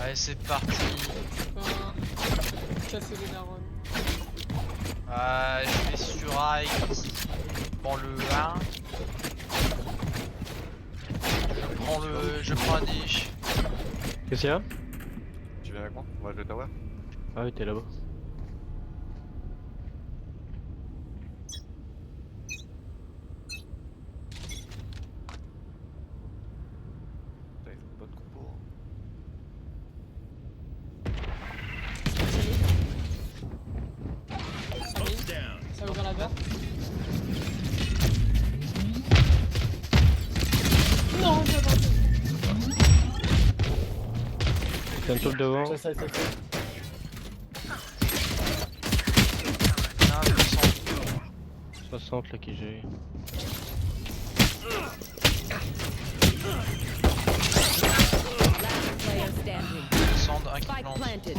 Allez, c'est parti. Casser les darons. Je vais sur Ike. Prends le 1. Je prends un niche. Qu'est-ce qu'il y a? Tu viens avec moi? On va jouer tower. Ah oui, t'es là-bas. Putain, ils ont pas de compo. Ça ouvre la barre. Non, ça va. T'as une tôle devant. Ça. Ah, 60 là qui j'ai. Player standing. Sand, un qui Spike plante. planted.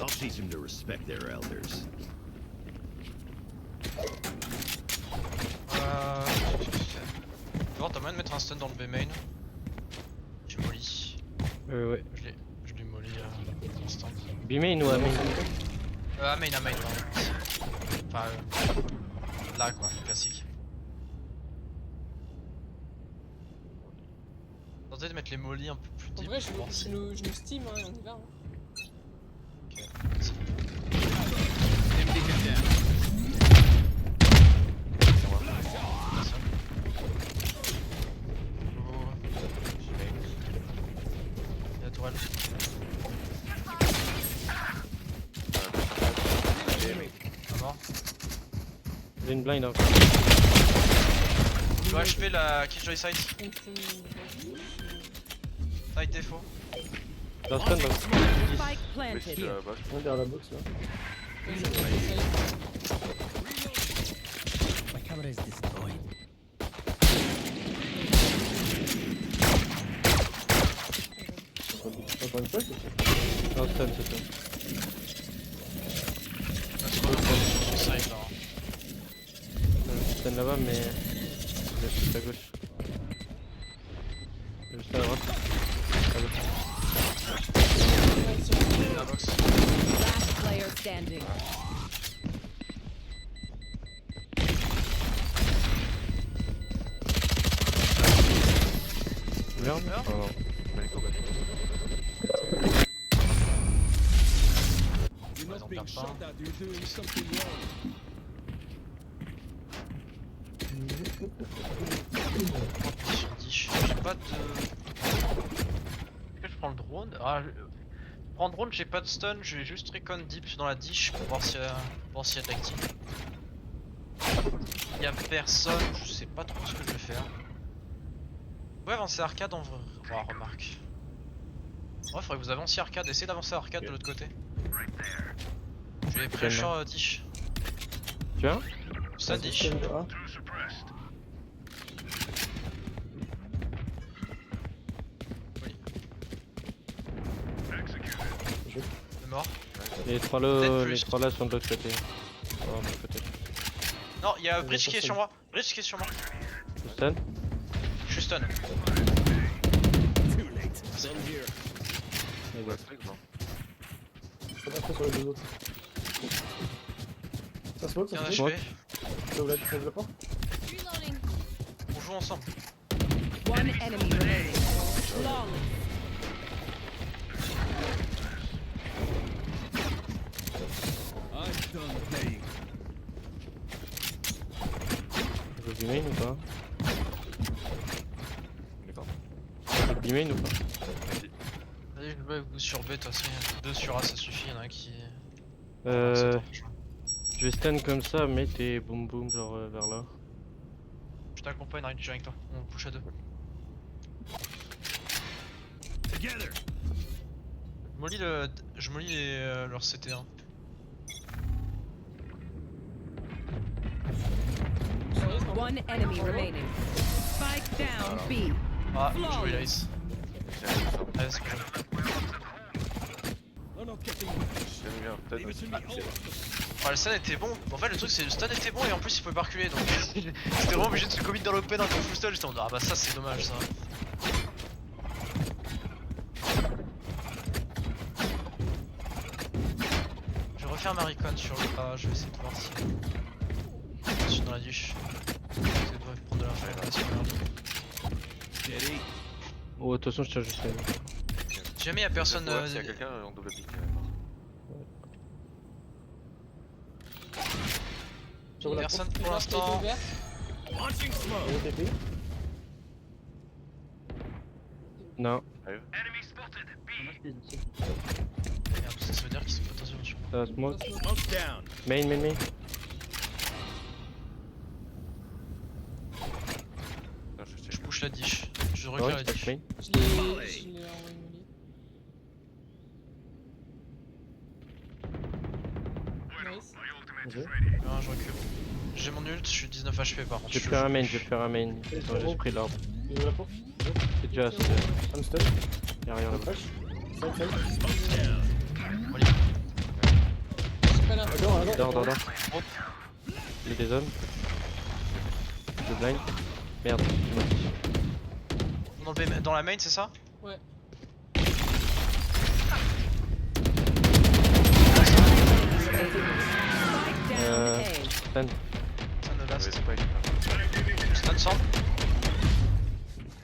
I'll teach them to respect their elders. Tu vois, t'as moyen de mettre un stun dans le B main? J'ai molly. Ouais. Je l'ai molly à l'instant. B-main ou A main? A main, pardon. Enfin, là quoi, classique. Tentez de mettre les molly un peu plus En deep. vrai, pour voir si- je nous steam, hein, on y va. Hein. Ok, vas-y. Il y a tourelle. À mort. J'ai une blind encore. Je dois HP la Killjoy side. Side défaut. Dans stun, dans Spike Oui, planted. c'est box. On est derrière la box là. My camera is destroyed. Encore une fois, Dans stun, c'est tout. Side là. Stun là-bas, mais. Il est juste à gauche. Il est juste à droite. À gauche. La box. Last player standing. Merde. Oh non. Ils en perdent pas. J'ai pas de... Est-ce que je prends le drone? Je prends le drone, j'ai pas de stun, je vais juste recon deep dans la dish pour voir s'il y a de l'actif. Il y a personne, je sais pas trop ce que je vais faire. Ouais, avancer arcade en vrai. Oh, remarque. Ouais, faudrait que vous avanciez arcade, essayez d'avancer arcade de l'autre côté. Je vais pressure dish. Tu vois? Stun dish. C'est mort. Les trois là sont de l'autre côté. Oh, de l'autre côté. Non, il y a Bridge qui est sur moi. Bridge qui est sur moi. Stun? Je suis stun. Et Ouais, voilà. c'est vrai que non. Faut pas sur les deux autres. Ça smoke, Il y en ça a smoke. HP. Ça ouvre la porte. On joue ensemble. One enemy remaining. Flawless. I'm done playing. Je veux B-main ou pas? On est quand? Je veux B-main ou pas? Allez, je vais vous sur B, de toute façon, 2 sur A ça suffit, il y en a un qui. Je vais stun comme ça, mets tes boum boum genre vers là. Je t'accompagne, Ryan, je suis avec toi. On push à 2. Together. Je molly leur CT1. One enemy remaining. Spike down B. Ah, joué l'Ace. Allez, c'est cool. I'm not getting J'aime bien, peut-être. Leave it to me. Oh. Enfin, le stun était bon. En fait, le truc, c'est le stun était bon et en plus, il pouvait pas reculer. Donc, c'était vraiment obligé de se commit dans l'open avec un full stun. J'étais en mode, ah bah, ça, c'est dommage ça. Je vais refaire ma recon sur le A. Je vais essayer de voir si. Je suis dans la douche. Je vais prendre de l'info. Steady. Oh, de toute façon, je tiens juste là. Si jamais y'a personne. S'il y a quelqu'un, on double pick. Sur la Personne Le pour verre qui a été l'instant. ouvert. Launching smoke. porte, TP. Non, Merde, ça veut dire qu'ils sont pas attention. ça smoke. Ça smoke. Smoke's down. Main. Non, je Je push la dish. Je Ouais, recule la stack dish. main. Je l'ai envoyé molly. Nice. Ok. Ah, je recule. J'ai mon ult, je suis 19 HP par contre. Je vais faire un main, je vais faire un main. Non, j'ai pris l'ordre. Il ouvre la porte. C'est déjà assez. I'm stun. Y'a rien I'm là-bas. flash. Side, side. Smoke's down. J'ai pas l'info. Dehors. Dehors. Il y a des hommes. Je blind. Merde, il m'a dit. Dans la main, c'est ça? Ouais. Spike down A. Stun. Stun de vais last. spike. Stun 100.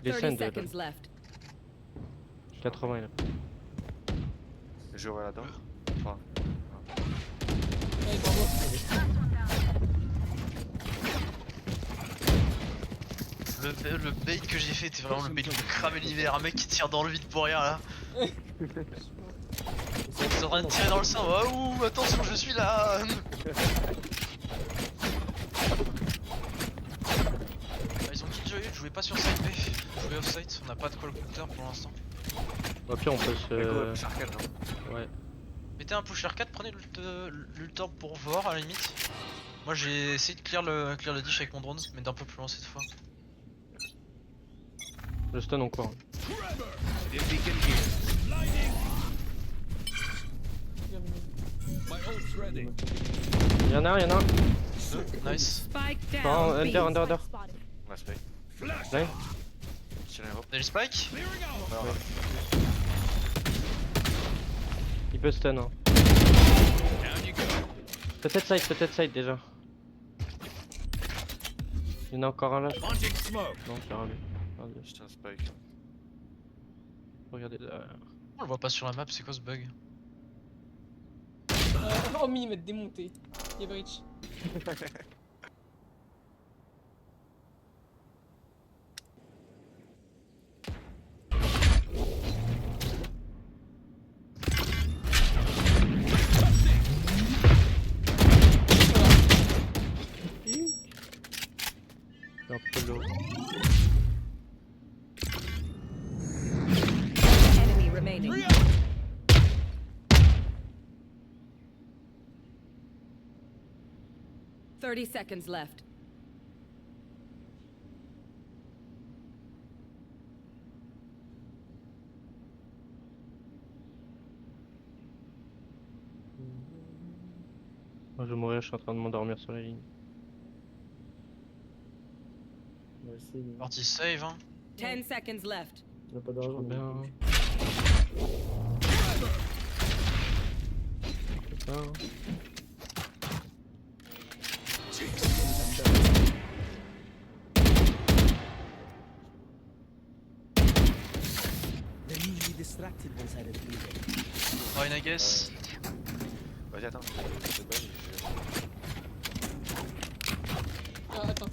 Il est 30 stun de seconds left. 80 il a. Je vois là-dedans. Enfin, Ouais, bravo. Le bait que j'ai fait était vraiment le bait de cramer l'hiver. Un mec qui tire dans le vide pour rien là. C'est en train de tirer dans le sang. Ah ouh, attention, je suis là. Ah, ils ont killjoy, je jouais pas sur side B. Je jouais off site, on n'a pas de call counter pour l'instant. Au pire, on peut go, se. arcade, hein. Ouais. Mettez un push R4, prenez l'ult orb pour voir à la limite. Moi j'ai essayé de clear le dish avec mon drone, mais d'un peu plus loin cette fois. Le stun encore. Dim beacon here. Blinding. My ult's ready. Y'en a un. Nice. Spike Oh, down B. under. On a spike. Flash. Blind. Tiens, hop. Vous avez le spike? Clearing out. Ouais, ouais. Il peut stun. Hein. Down you go. Peut-être side déjà. Il y en a encore un là. Launching smoke. Non, c'est un lui. Regardez. Je tiens spike. Regardez là. On le voit pas sur la map, c'est quoi ce bug? Oh, mais il m'a démonté. Il y a breach. Un peu low. Enemy remaining. 30 seconds left. Moi je vais mourir, je suis en train de m'endormir sur la ligne. On va essayer. Partie save hein. 10 seconds left. On a pas Je d'argent. crois mais- bien. C'est ça, hein. Fine I guess. Vas-y, attends. C'est bon, Ah, attends.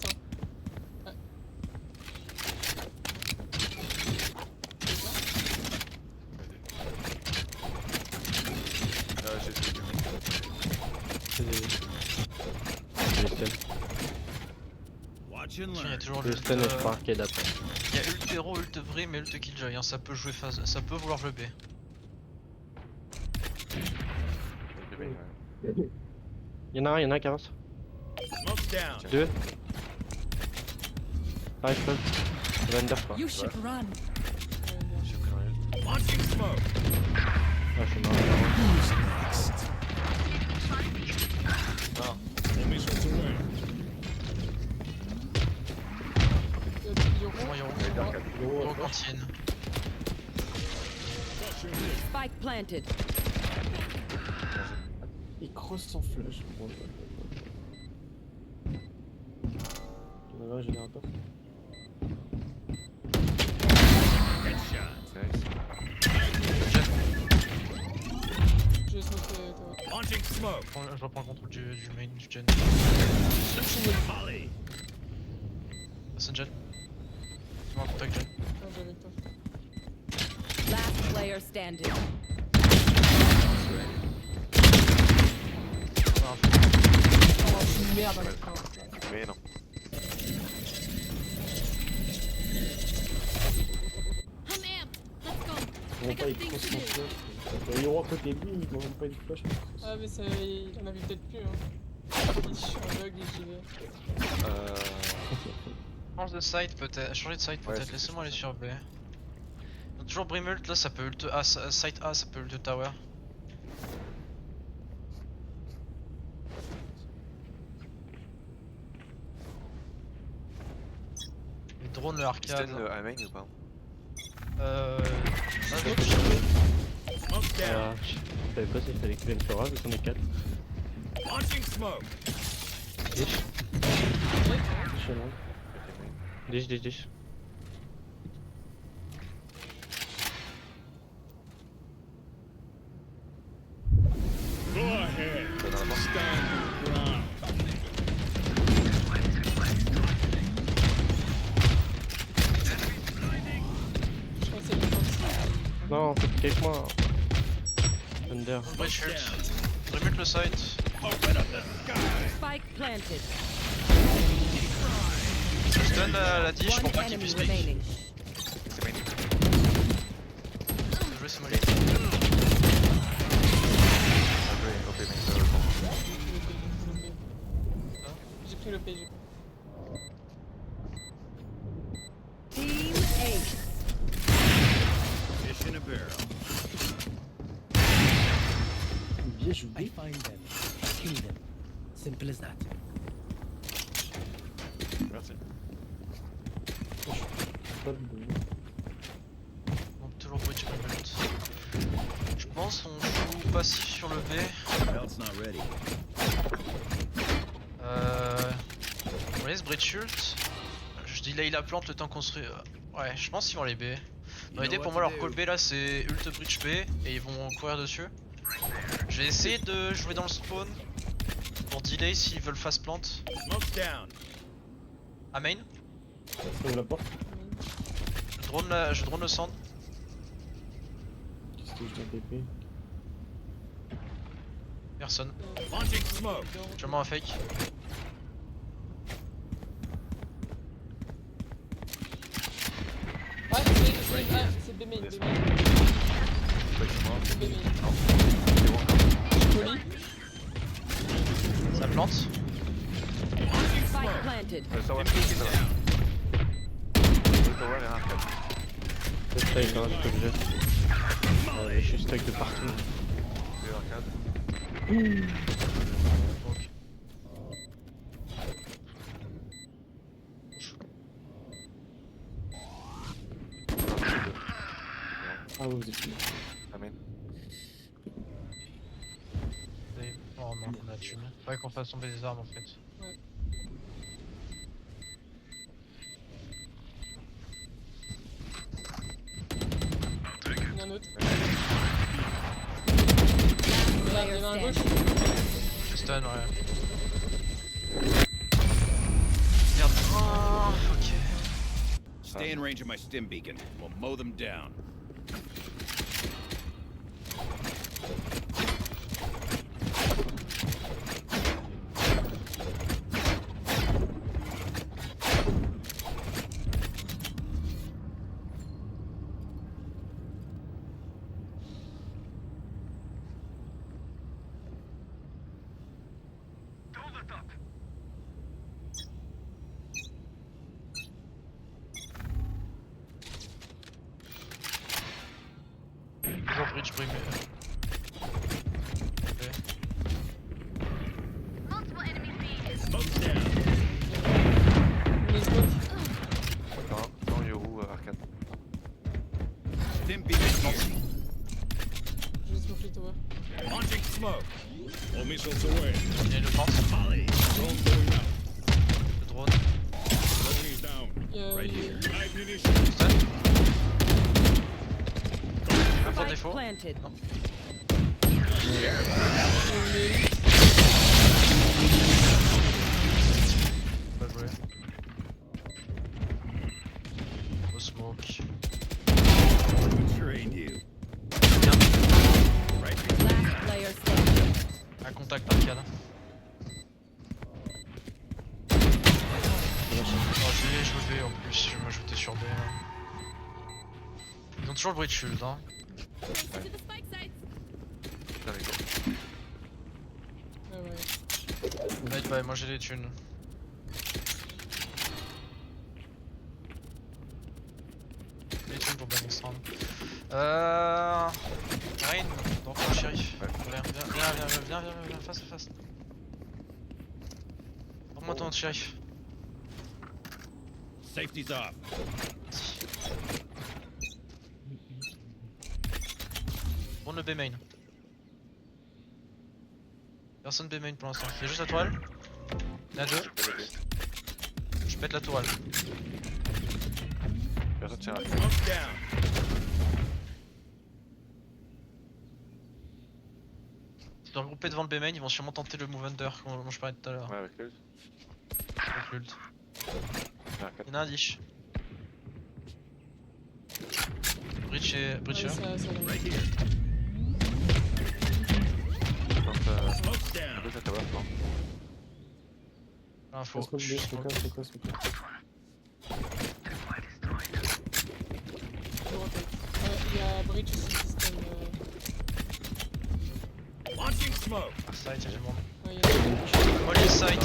j'ai tué. C'est des stuns. Watch and Il y a learn. toujours Le le stun et je pars arcade après. Il y a ult hero, ult brim et ult killjoy, hein. Ça peut jouer phase, ça peut vouloir jouer B. Y'en a un carrosse. Smoke's down. 2. Pareil, je peux. Il va under quoi. You should run. J'ai pris un ult. Launching smoke. Ah, je suis mort. Non. Yoro. Bon, Yoro. Gros, Yoro cantine. Spike planted. il crosse sans flash. Bon, on va voir le générateur. Nice. Je vais smoke toi. Je reprends le contrôle du main du gen. Personne gen. Fais-moi un contact gen. Ah, j'ai avec toi. Last player standing. Oh, je suis une merde avec toi. Mais non. Bon, pas il crosse sans flash. Il y a Yoro à côté de lui, il m'a même pas une flash. Ah, mais ça, il en a vu peut-être plus. Hein. Je suis aveugle et j'y vais. Change de site peut-être, changer de site peut-être, c'est laissez-moi aller ça. sur B. Donc, toujours Brimult, là ça peut ult A, site A ça peut ult tower. Les drones, le arcade. Stun le main ou pas? Je savais pas s'il fallait qu'il vienne sur A vu qu'on est 4. Dish. Dish. Je crois que c'est le temps. Non, cache-moi. Under. Bridge ult. Brimult le site. Spike planted. Je stun la dish pour One pas qu'il enemy puisse pick. remaining. C'est main. Bien joué Smolly. OP main. J'ai pris le P, j'ai pris. Team Ace. Fish in a barrel. Bien joué. I find them, kill them. Simple as that. Merci. Pas de bon. Donc toujours Bridge Brimult. Je pense on joue passif sur le B. Belt's not ready. On laisse Bridge ult. Je delay la plante le temps qu'on se... Ouais, je pense qu'ils vont les B. Dans l'idée pour moi leur call B là c'est ult bridge B et ils vont courir dessus. Je vais essayer de jouer dans le spawn pour delay s'ils veulent fast plant. Smoke's down. À main, On la porte. je drone le sand. Qu'est-ce que je t'ai TP? Personne. Launching smoke. Je mets un fake. Ah, c'est B main, B main. C'est B main. Joli. Ça plante. Spike planted. Tower. Tower et un arcade. C'est ça, il est je peux le jet. Ouais, je suis stuck de partout. Deux arcades. Ah ouais, vous êtes fini. Amen. Oh non, on a tué. Faudrait qu'on fasse tomber des armes en fait. Ouais. Il y en a un autre. Là, il y en a un à gauche. Je stun, ouais. Merde. Oh, ok. Stay in range of my stim beacon. We'll mow them down. Toujours bridge Brimult. Ok. planted. Pas joué. Au smoke. Trained you. Last player standing. Un contact arcade. Oh, je vais en plus, je vais m'ajouter sur B. Ils ont toujours le bruit de shield, hein. Putain, mais go. Ouais. Mec, bah, moi j'ai des thunes. Des thunes pour Burning Strand. Rain, donc le shérif. Ouais. Viens, face. Prends-moi ton shérif. Safety's off. Prends le B main. Personne B main pour l'instant. Il y a juste la toile. Il y en a deux. Je pète la toile. Personne tient. Smoke down. Ils doivent regrouper devant le B main, ils vont sûrement tenter le move under dont je parlais tout à l'heure. Ouais, avec l'ult. Avec l'ult. J'ai arcade. Il y en a un dish. Breach et Breacher. Ouais, ça Right here. Je pense Smoke's down. deux à tower, non. Info. On smoke B, c'est quoi, c'est quoi, c'est quoi? je rotate. Il y a Breach aussi, système. Launching smoke. Ah, side, j'ai demandé. Ouais, il y a. Molly side.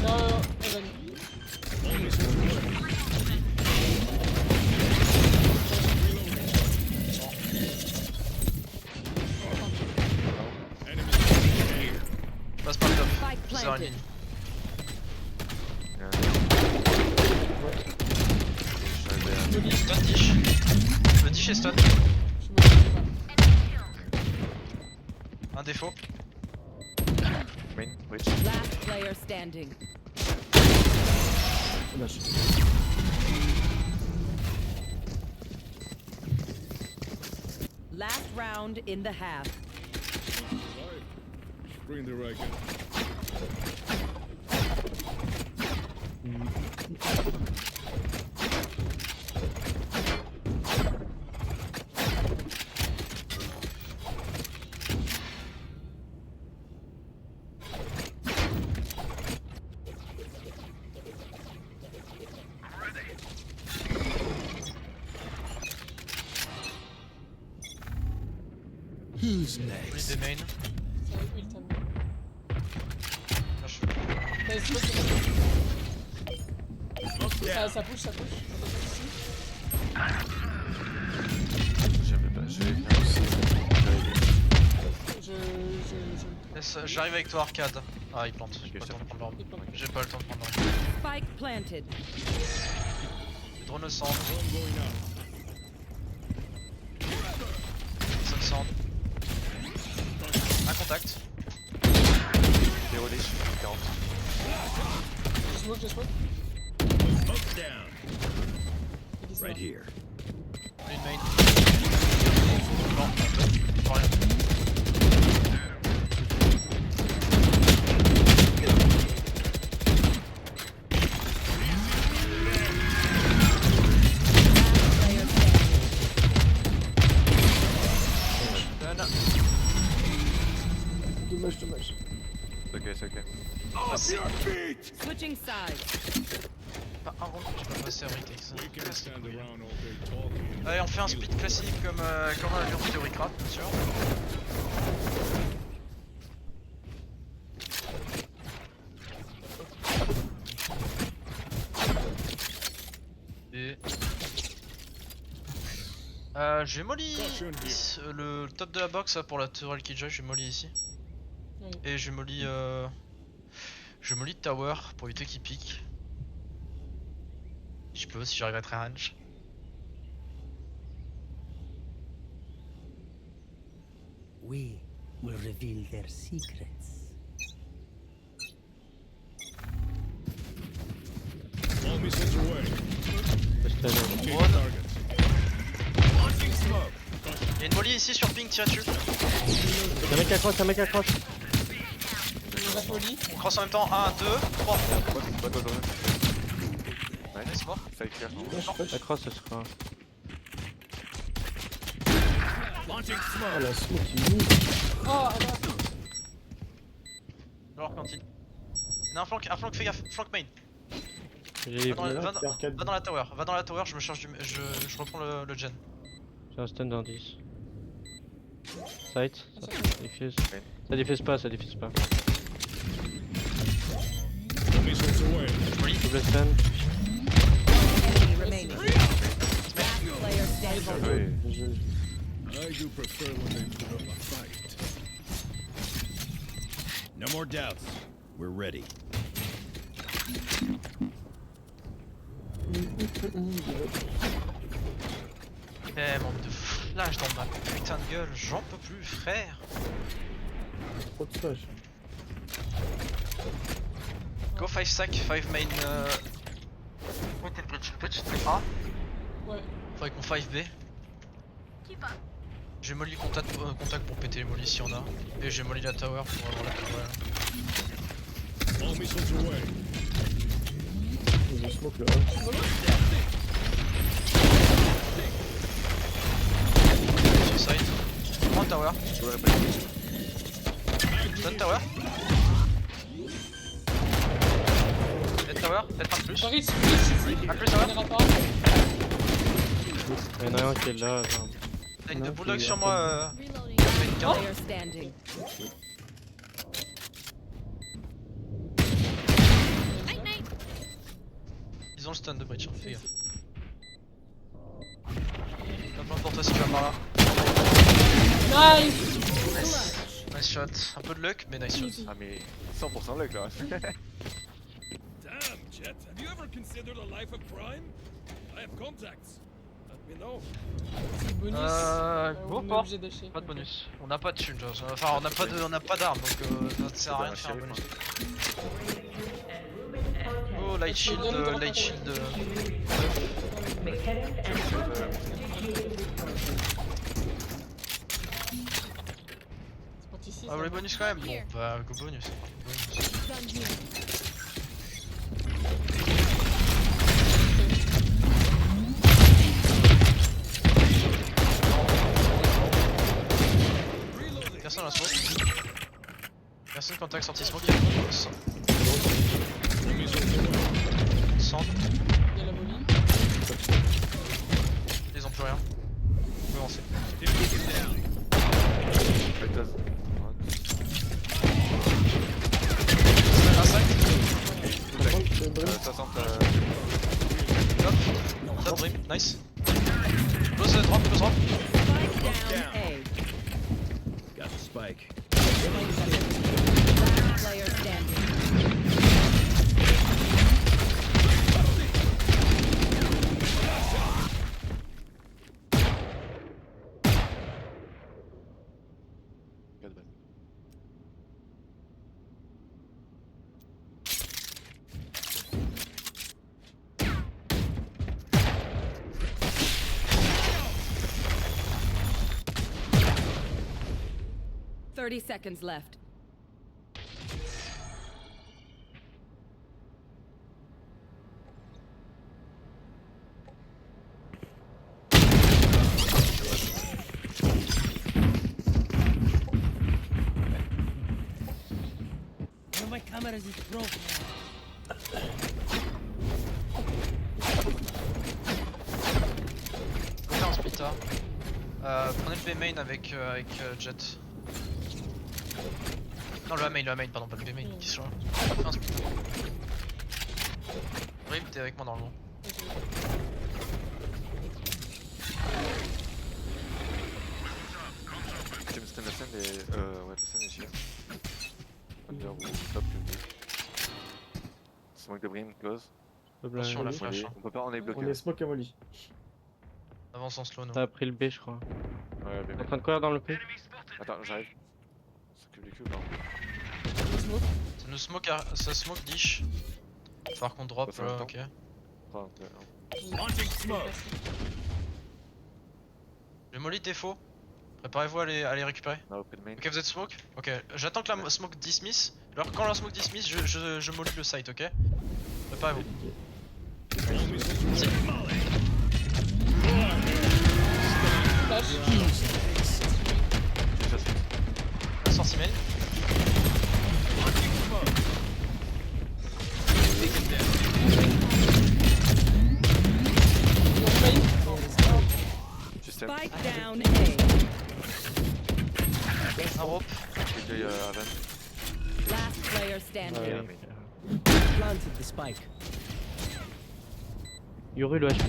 Non, Evan. Only smoke. Enemy here. Passe par le top. Spike C'est en planted. ligne. Stun dish. Le dish est stun. Je me dis pas. Un défaut. Main, bridge. Last player standing. Lâche. Last round in the half. Bring the right gun. Who's Molly next? B main. C'est avec ult, hein. Lâche. Bah, c'est pas Smoke down. ça push, ça push. J'avais pas. J'ai. Laisse, j'arrive avec toi arcade. Ah, il plante. J'ai Ok, pas le temps de prendre l'orbe. Il plante. J'ai pas le temps de prendre l'orbe. Spike planted. Les drones au centre. Drone going out. Personne centre. Un contact. Zéro dish, 40. Je smoke. Smoke down. Il dit ça. Right here. Une main. Non, pas rien. Player standing. Done. Dommage. C'est ok. Passé. Switching sides. Pas un round que j'ai pas passé avec ça. We can't stand around all day talking. Allez, on fait un split classique comme un avion de théorie crap, bien sûr. Et... je vais molly le top de la box pour la tourelle qui joue, je vais molly ici. Oui. Et je vais molly tower pour éviter qu'il pique. Je peux si j'arrive à être range. We will reveal their secrets. All missiles away. Just Change One. targets. Launching smoke. Y'a une molly ici sur ping, tire dessus. Y'a un mec à cross, y'a un mec à cross. On reste molly. On cross en même temps, 1, 2, 3. What was Ouais, c'est mort. Side clear. La cross ce sera. Ah, la smoke il move. Oh, alors. Alors, cantine. Il y a un flank, fais gaffe, flank main. J'ai Va Là, dans, c'est arcade. va dans la tower, je me charge du. Je reprends le gen. un stun dans 10. Sight, ça diffuse. Ça diffuse pas, ça diffuse pas. Double stun. Enemy remaining. Last player standing. Oui. I do prefer when they put up a fight. No more doubts. We're ready. Eh, manque de flash dans ma putain de gueule, j'en peux plus, frère. Trop de flash. Go 5 sac, 5 main. Où t'es le bridge? Bridge, t'es A. Ouais. Faudrait qu'on 5 B. J'ai molly contact pour péter les molly si on a. Et j'ai molly la tower pour avoir la tower. All missiles away. Ils ont smoke là. Sur side. Prends tower. Stun tower. Dead tower, peut-être un de plus. Paris, ici. Un plus tower. On ira pas. Il y en a un qui est là, genre. T'as une de Non, bulldog c'est sur un moi. Reloading. Fait une carte. Player standing. Ils ont le stun de bridge, fais gaffe. Pas plein pour toi si tu vas par là. Nice. Nice. Nice shot. Un peu de luck, mais nice shot. Ah mais 100% luck là. Damn, Jet. Have you ever considered a life of crime? I have contacts. Let me know. C'est bonus. Go On est fort. obligé d'acheter. Pas de bonus. On n'a pas de thunes, genre. Enfin, on n'a pas d'armes, donc ça sert à rien de faire un bonus. Oh, light shield, light shield. C'est parti ici. Ah, les bonus quand même. Bon, bah, go bonus. Bonus. Personne à la smoke. Personne contact sortie smoke. Centre. Il y a la molly. Ils ont plus rien. On peut avancer. Un 5. 60. Top. Top dream. Nice. Close drop, close drop. Spike down A. Got the spike. Last player standing. Good bad. Thirty seconds left. One of my cameras is broken. Go faire un splitter. Prenez le B main avec Jet. Non, le A main, pardon, pas le B main qui se change. Fais un splitter. Rip, t'es avec moi normalement. James stun la scène et. Ouais, la scène est chère. Under ou top que vous. Smoke de Brim, close. Attention la flash. Hein. On peut pas, on est On bloqué. est smoke à molly. Avance en slow, nous. T'as pris le B, je crois. Ouais, bien. T'es en train de courir dans le P? Attends, j'arrive. S'occupe du cube, hein. Ça nous smoke, ça smoke dish. Falloir qu'on drop, Ça fait longtemps. ok. Enfin, ouais, Launching smoke. Le molly défaut. Préparez-vous à les récupérer. On a open main. Ok, vous êtes smoke. Ok, j'attends que la smoke dismiss. Alors quand la smoke dismiss, je molly le site, ok? Préparez-vous. Flash. Déjà fait. La sortie main. Système. Spike down A. Un rope. Killjoy Haven. Last player standing. Yeah, Ouais. main. Planted the spike. Yoru le HP.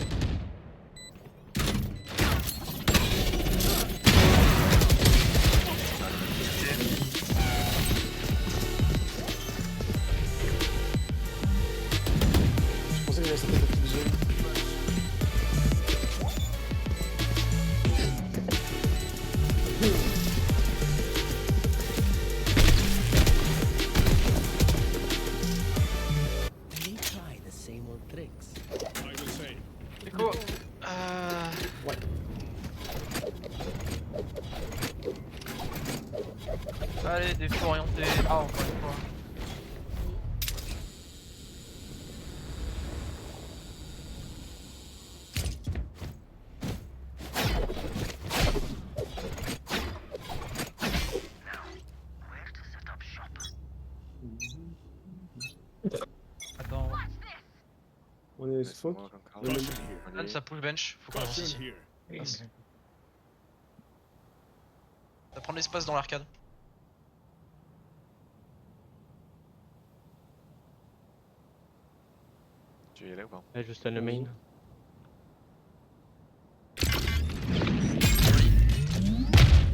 Je pensais qu'il allait s'attaquer au fusil. They try the same old tricks. I will say. Écho. Allez, défaut orienté. Ah, encore une fois. Attends, On est smoke. Le même- Lan ça pull bench, faut qu'on avance ici. Caution here. Ça va prendre l'espace dans l'arcade. Tu veux y aller ou pas? Ouais, juste le main. C'est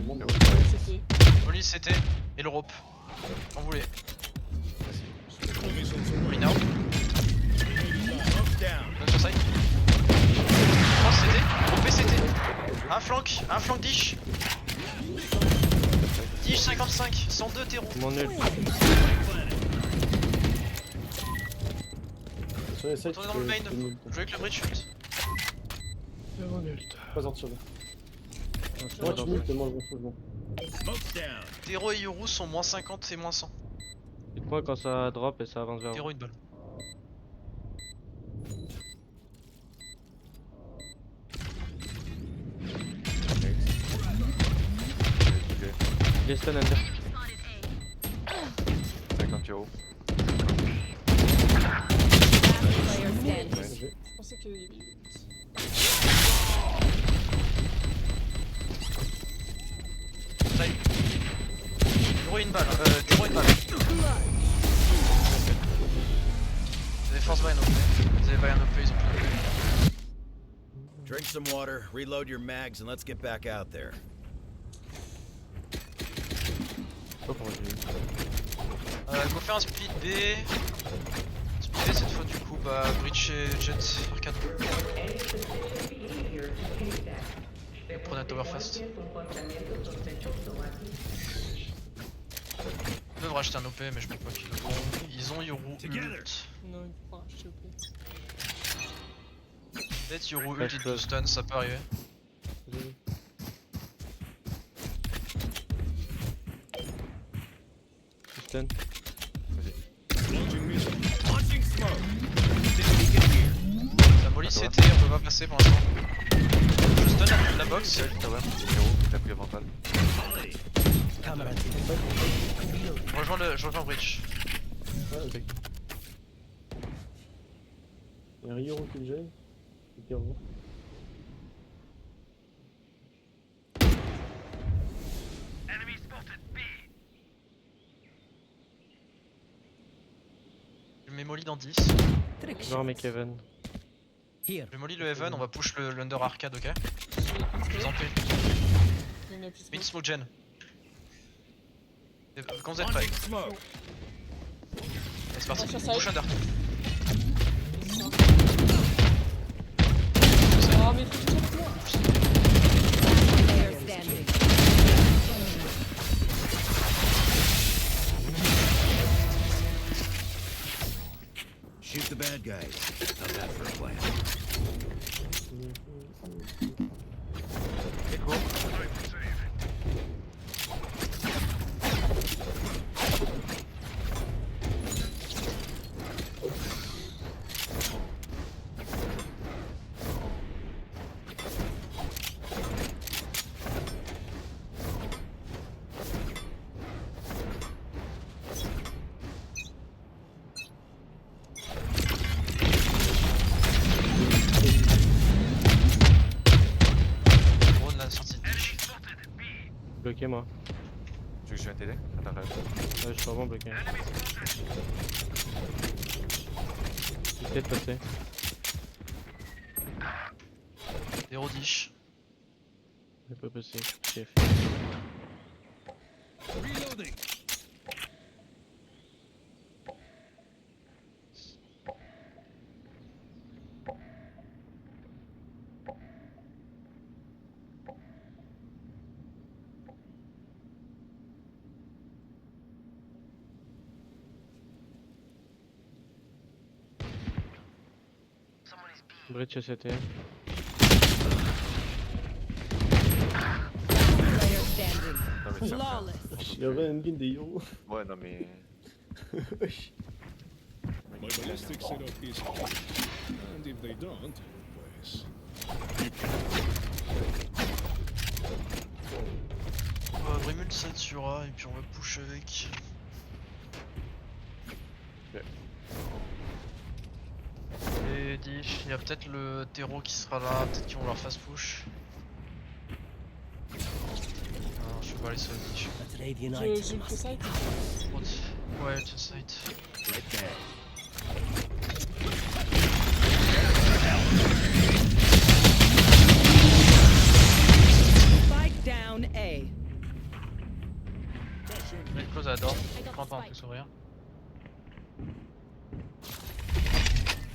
bon, C'était. Molly CT et le rope. Quand vous voulez. Missiles Molly now. down. Donne sur side. Oh CT, rope et CT. Un flank dish. Dish 55, 102 terreau. Mon nul. Sur les sites, Retournez dans le main. c'est nul. Jouez avec le bridge shoot. Pas sortir là. Non, je suis Moi pas tu dans mutes, ça. moi je m'en fous, je m'en fous. Smoke's down. Terreau et Yoru sont moins 50 et moins 100. Dites-moi quand ça drop et ça avance vers vous. Terreau une balle. Il est stun under. 50 euros. Last player standing. J'ai- Je pensais qu'il y avait 8. Side. Terreau une balle. Terreau une balle. Vous avez force buy un OP. Vous avez buy un OP, ils ont plus d'OP. Drink some water, reload your mags, and let's get back out there. Je sais pas comment j'ai eu. Go faire un split B. Split B cette fois du coup, bah bridge et jet arcade. Prenez un tower fast. Ils peuvent racheter un OP mais je pense pas qu'ils le feront. Ils ont Yoru ult. Non, il faut pas racheter au pire. Peut-être Yoru Ouais, ult je et peux. tout stun, ça peut arriver. Désolé. Je stun. Launching missile. Launching smoke. La molly CT, on peut pas passer pour l'instant. Je stun la box. Killjoy, tower. Héros, il a pris avantage. Camera Je rejoins le bridge. Ouais, ok. Il y a Ryo qui le gêne. Et qui revient. Je mets molly dans 10. Genre mes Kevin. here. Je molly le heaven, on va push l'under arcade, ok? Je vous en prie. Il y en a plus. Mid smoke gen. Et quand vous êtes prêts, Launching smoke. allez, c'est parti. Attention, side. Push under. Ah, mais faut que tu fasses moi. Player standing. Shoot the bad guys. How's that for a plan? Echo. bloqué moi. Tu veux que je vienne t'aider? Attends, reste. Ouais, je suis vraiment bloqué. Il peut-être passer. 0 dish. Il peut passer. Chef. Reloading. Bridge SCT. Player standing. Non, mais tiens, Flawless. Il y avait une game des héros. ouais, non, mais. My ballistic setup is key. And if they don't, pues. On va vraiment le set sur A et puis on va push avec. Ok. Et dish, il y a peut-être le terreau qui sera là, peut-être qu'ils vont leur face push. Non, je peux pas aller sur le dish. But Radiant J'ai items le must site. Ouais, tu site. right there. Spike down A. Mais close à la door, prends pas en plus ouvrir.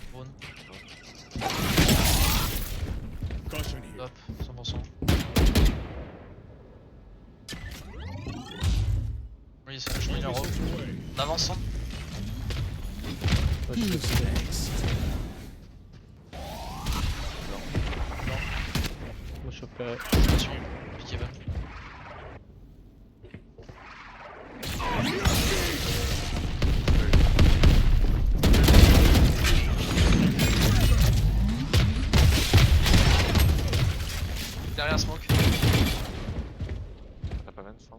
Spawn, Caution here. top, 100%. Oui, c'est je mets le rope. On avance ensemble. Ouais, je peux passer. Moi je chope Attention, pick even. Derrière smoke. T'as pas même, ça?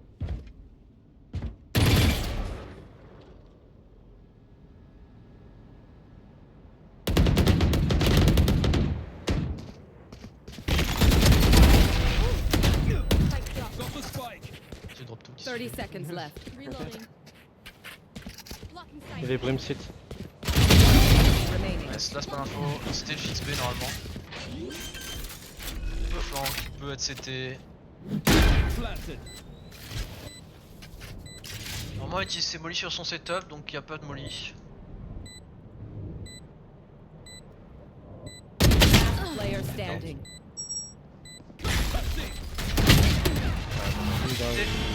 Got the spike. J'ai drop tout. 30 seconds left. Reloading. Il y a des Brim sit. Remaining. Nice, là c'est pas l'info, c'était le fixe B normalement. Peut flank, peut être CT. Planted. Normalement il utilise ses molly sur son setup donc il n'y a pas de molly. Player standing.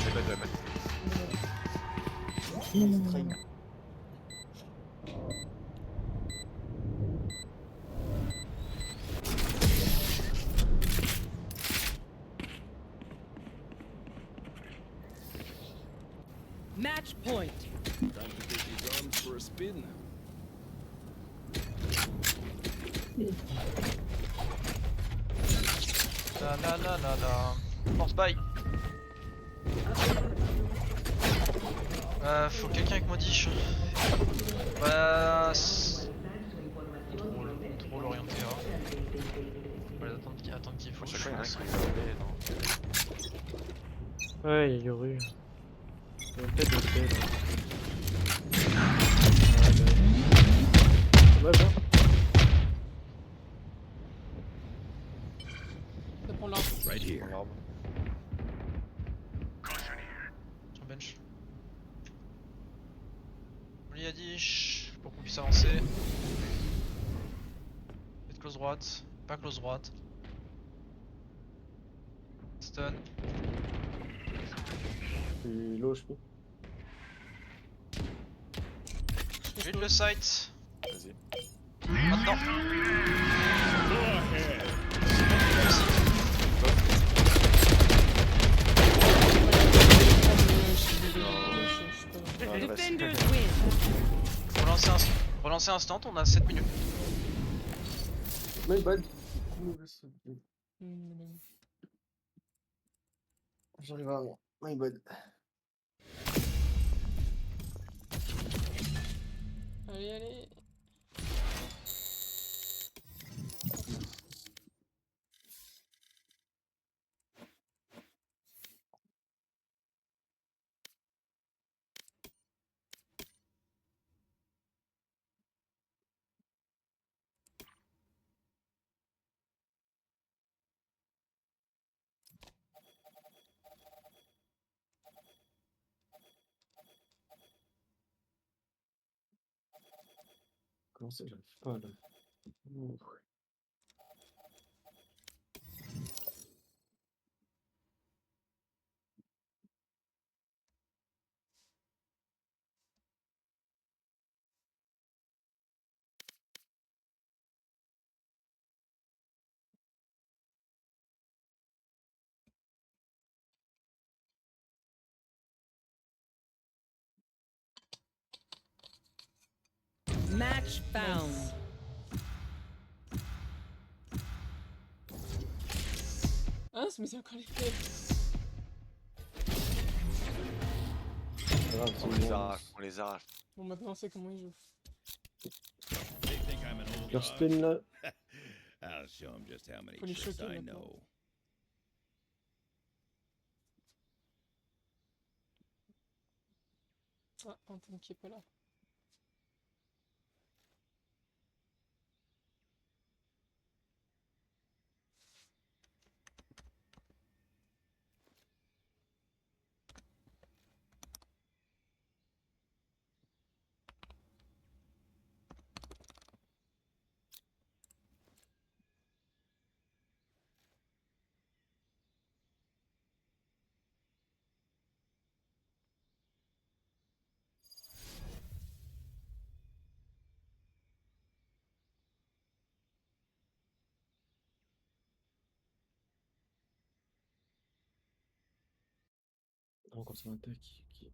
C'est pas de la peine. Match point. Time to take his arms for a spin. La la la la la. Force buy. Faut quelqu'un avec Modish. Bah. Contrôle orienté A. On va les attendre qu'il faut. À chaque fois, il y en a un qui est arrivé, non? Ouais, il y a Yoru. Il y a peut-être le C là. Ouais, bah. Ça prend l'arbre. Right here. Regarde. Sur bench. Molly a dish pour qu'on puisse avancer. Faites close droite, pas close droite. Stun. Je suis low, je peux. Vite le site. Vas-y. Maintenant. Go ahead. Defenders win. Relancer instant, on a 7 minutes. My bad. J'arrive à rien. My bad. Allez, allez. Comment c'est, j'arrive pas là. Ouh. Match found. Ah, mais c'est encore les clés. C'est grave, c'est On bon. les arrache, on les arrache. Bon, maintenant on sait comment ils jouent. They think I'm an old dog. Kirsten là. I'll show them just how many Faut les tricks choquer I maintenant. know. Ah, Anton qui est pas là. Non, quand c'est un tech qui.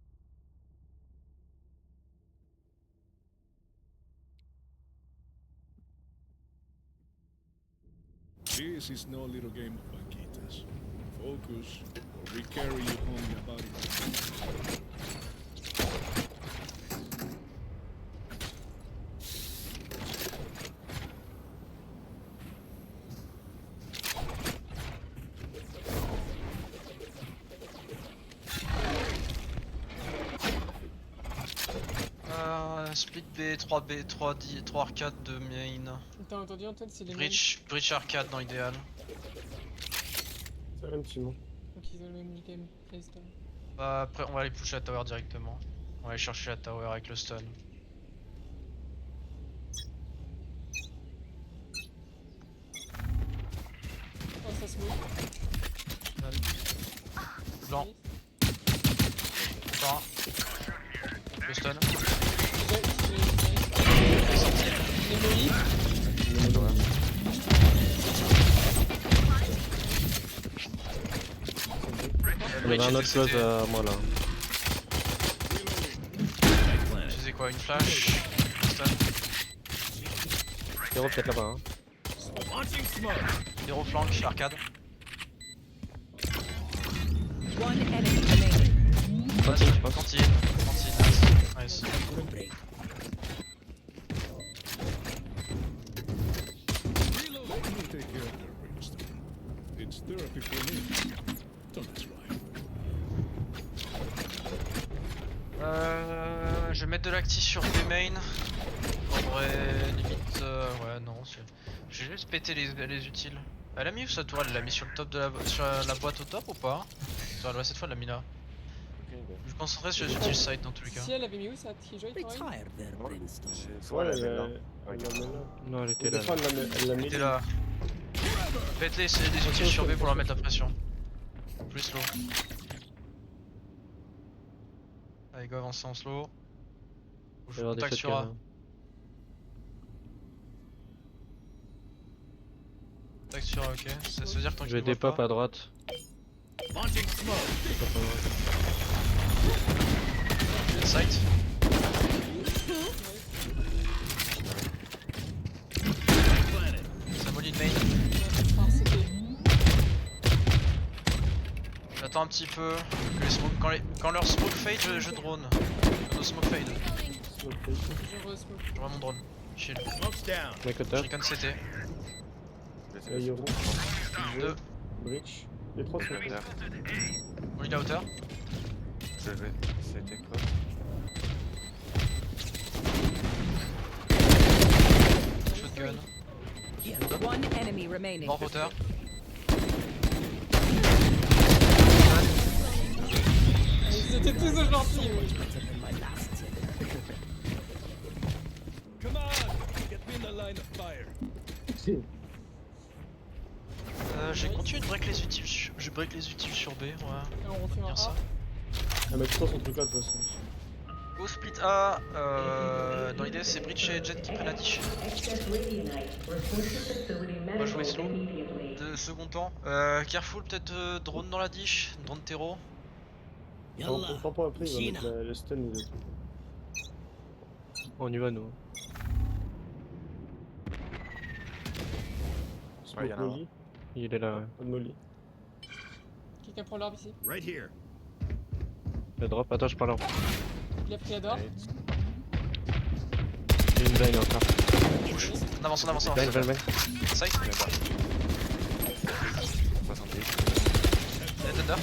This is no little game of Paquitas. Focus, or we carry you home in a body bag. Split B, 3B, 3D, 3 arcade de main. T'as entendu Anton, c'est les mêmes. Bridge arcade dans l'idéal. C'est le même Simon. Donc ils ont le même game. Stun. Bah, après, on va aller pusher la tower directement. On va aller chercher la tower avec le stun. Oh, ça se move. Blanc. Encore un. Le stun. Il est sorti. Les Moïse. Il y avait un autre close à moi là. Tu faisais quoi? Une flash? Un stun? Zéro peut-être là-bas. Hein. Hero flank, arcade. One enemy remaining. Cantine, je pense. Cantine, nice. Good break. Let me take care of their brainstorm. It's therapy for me. Don't try. Je vais mettre de l'acti sur B main. En vrai, limite, ouais, non. Je vais juste péter les utiles. Elle a mis où sa tour? Elle l'a mis sur le top de sur la boîte au top ou pas? Ouais, cette fois elle l'a mis là. Je vais me concentrer sur les utiles side dans tous les cas. Si elle avait mis où ça Killjoy quand même? Retire their brainstorm. Soit Ouais, la même là. elle l'a mis là. Non, elle était Des là. fois, elle l'a mis T'es là. là. Pète-les, c'est des utiles sur B pour leur mettre la pression. Plus slow. Allez, go, avancez en slow. Il va y avoir des Contact sur A. shotguns. Contact sur A, ok. Ça veut dire que tant Je qu'il vais ne voit dépop pas. à droite. Launching smoke. Dépop à droite. Site. Ça molly de main. Ah, c'était. J'attends un petit peu. Que les smoke, quand leur smoke fade, je drone. Nos smoke fade. Je re-smoke. Je vois mon drone. Chill. Smoke's down. Mec au top. Recon CT. Hero. Deux. Breach. Les trois sont Under. Molly la hauteur. Je vais. C'était quoi? Shotgun. One enemy remaining. Mort hauteur. Ils étaient tous gentils. Better than my last hit. Come on! line of fire. J'ai continué de break les utiles. Je break les utiles sur B, ouais. Et on On refait va un dire ça. A. Ah, mais tout son truc là de toute façon. Go split A. Dans l'idée, c'est Breach et Jet qui prennent la dish. On va jouer slow. De second temps. Careful, peut-être drone dans la dish. Drone terreau. Yallah. On pas après, il va Gina. mettre le stun et le truc. On y va, nous. Ouais, y'en a un. Molly. Il est là, ouais. Pas de Molly. Quelqu'un prend l'arbre ici. Right here. Le drop, attends, je parle. Il a pris la d'or. J'ai une blind encore. Push. On avance, on avance, on Blind, avance. blind, blind. Side. 70. Net under.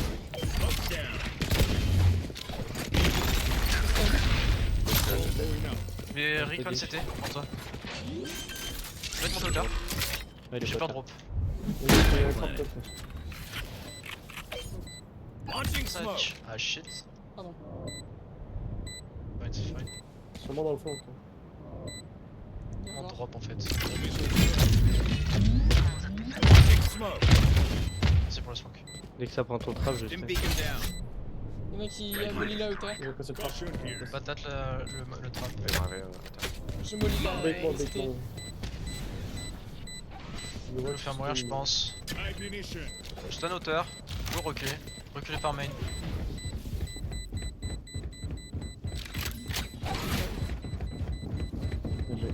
Mais recon c'était pour toi. Je vais te monter le cœur. Ah, il est J'ai pas peur de là. drop. Il y a un trap top. Launching smoke. Touch. Ah shit. Pardon. Ouais, c'est fine. Sûrement dans le fond. Quoi. Bien On voir. drop en fait. Launching smoke. C'est pour le smoke. Dès que ça prend ton trap, je Dim sais. beacon down. Il y en a qui a molly là à hauteur. Il va passer le trap. Caution here. Patate le trap. Il m'avait. Attends. Je molly là. Bait-moi, c'était- bait-moi. Je vais le faire mourir, je pense. Ignition. Stun hauteur. Go reculer. Reculer par main. J'ai.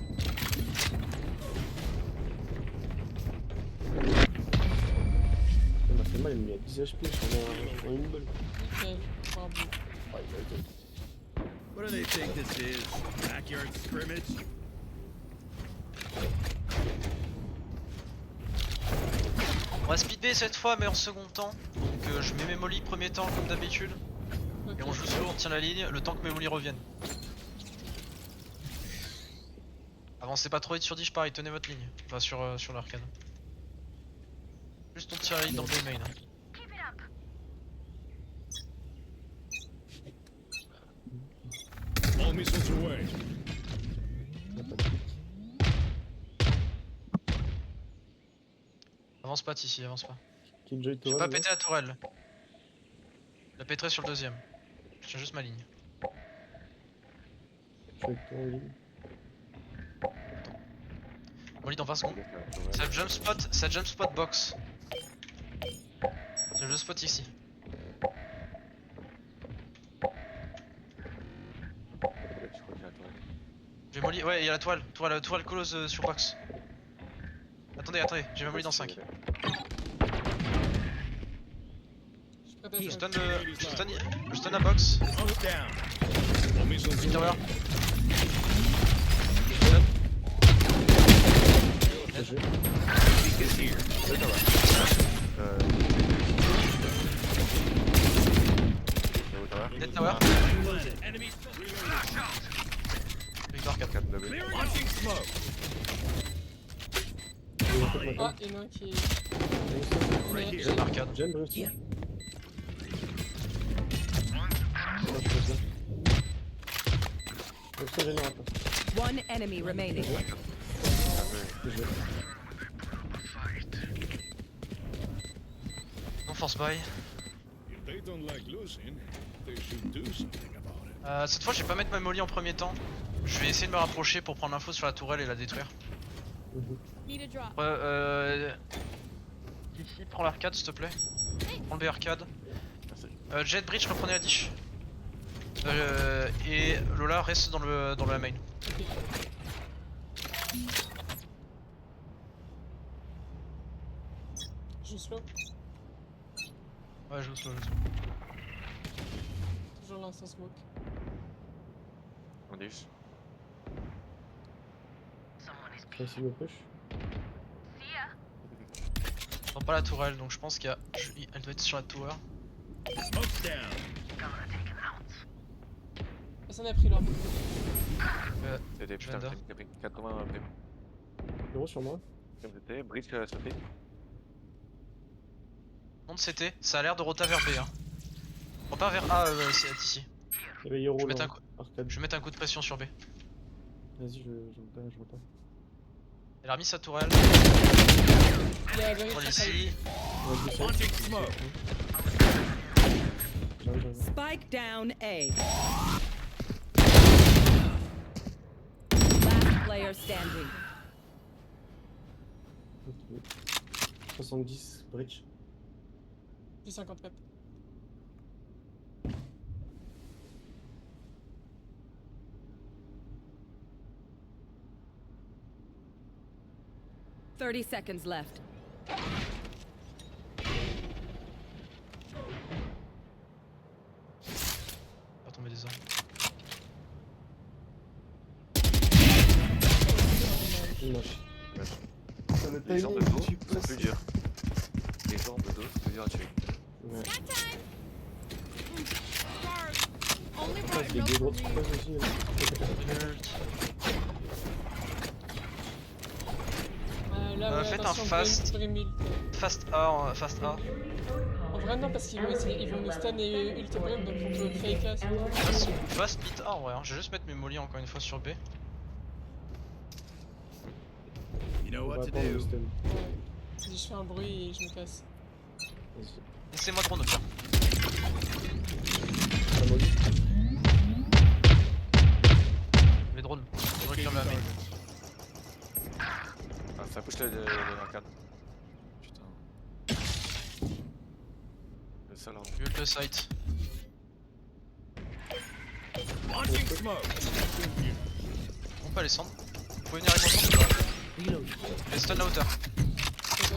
Ça m'a fait mal, il m'a mis à 10 HP, j'en ai en une balle. Nickel. Bravo. Ouais, il a été. What do they think this is? Backyard scrimmage? On va speed B cette fois mais en second temps. Donc je mets mes molly premier temps comme d'habitude. Ok. Et on joue slow, on tient la ligne le temps que mes molly reviennent. Avancez pas trop vite sur 10 pareil, tenez votre ligne. Enfin sur l'arcane. Juste on tire la ligne dans le B main. Hein. All missiles away. Avance pas ici, avance pas. Killjoy J'ai Tower. pas pété la tourelle. La pétrer sur le deuxième. Je tiens juste ma ligne. Je suis avec toi en ligne. Molly dans 20 secondes. Ça jump spot box. Ça jump spot ici. Je crois qu'il a tourné. J'ai Molly, ouais, il y a la toile close sur box. Attendez, j'ai ma Molly dans 5. Je prépare Je ça. stun la box. Smoke down. All missiles Mid tower. away. GG. Beacon here. Dead tower. Enemies. Victoire 4. 4 W. Launching smoke. Ah, il y en a un qui est. Right Ouais, here. J'ai arcade. J'aime Bruce. Here. Moi, je fais ça. Donc ça, générateur. One enemy remaining. GG. Non force buy. If they don't like losing, they should do something about it. Cette fois je vais pas mettre ma Molly en premier temps. Je vais essayer de me rapprocher pour prendre l'info sur la tourelle et la détruire. Need a drop. Ici prends l'arcade s'il te plaît. Prends le B arcade. Merci. Jet Bridge reprenez la dish. Et Lola reste dans la main. Je slow. Ouais je joue slow. Toujours l'instant smoke. On 10. Facile au push. Je prends pas la tourelle donc je pense qu'elle doit être sur la tower. Smoke down. Personne n'a pris l'orbe. C'était putain, Vendor. prime, 80 prime. 0 sur moi. Comme c'était, Bridge sauté. Monte CT, ça a l'air de rota vers B hein. Repart vers A c'est ici. Il y avait Hero Je vais là. mettre Arcade. Je vais mettre un coup de pression sur B. Vas-y, je repars. a remis sa tourelle. Il y a Gary Contrôle sur ici. Ouais, je Launching smoke. j'arrive. Spike down A. Last player standing. Ok. 70, bridge. J'ai 50 cap. $30 seconds left. Pas tomber des armes. Moche. Les gens de dos sont plus durs. Les gens de dos sont plus durs à tuer. Ouais. Only Ah, c'est des gros trucs aussi. Là, ouais, Faites un attention, fast. Brimil. Fast A, fast A. En vrai, non, parce qu'ils vont essayer, ils vont nous stun et ult Brim, donc on peut fake là. Fast mid A en vrai, hein. Je vais juste mettre mes molly encore une fois sur B. You know On va what to attendre le do. stun. Ouais. Si je fais un bruit et je me casse. Vas-y. Laissez-moi drone au pire. Ça molly. Les drones. Je récupère ma main. Ah, ça push l'arcade. Putain. Le seul arme. Ult le site. Launching smoke. On peut aller descendre. Vous pouvez venir avec moi ou pas? Reload. Les stun à hauteur.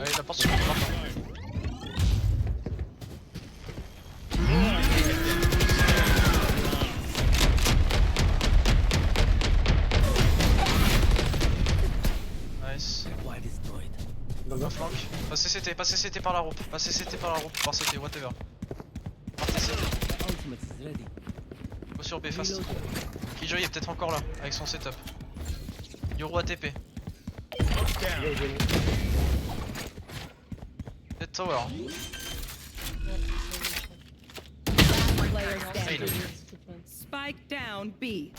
Allez, la porte se ferme maintenant. Nice. Why destroyed? Dans le Go flank. Passez CT par la rope. Passez CT par la rope. Par CT, whatever. Partez CT. Ultimate is ready. Go sur B fast. Reload. Killjoy est peut-être encore là avec son setup. Yoru ATP. Smoke's down. Dead tower. Player Hey, standing. le- Spike down B.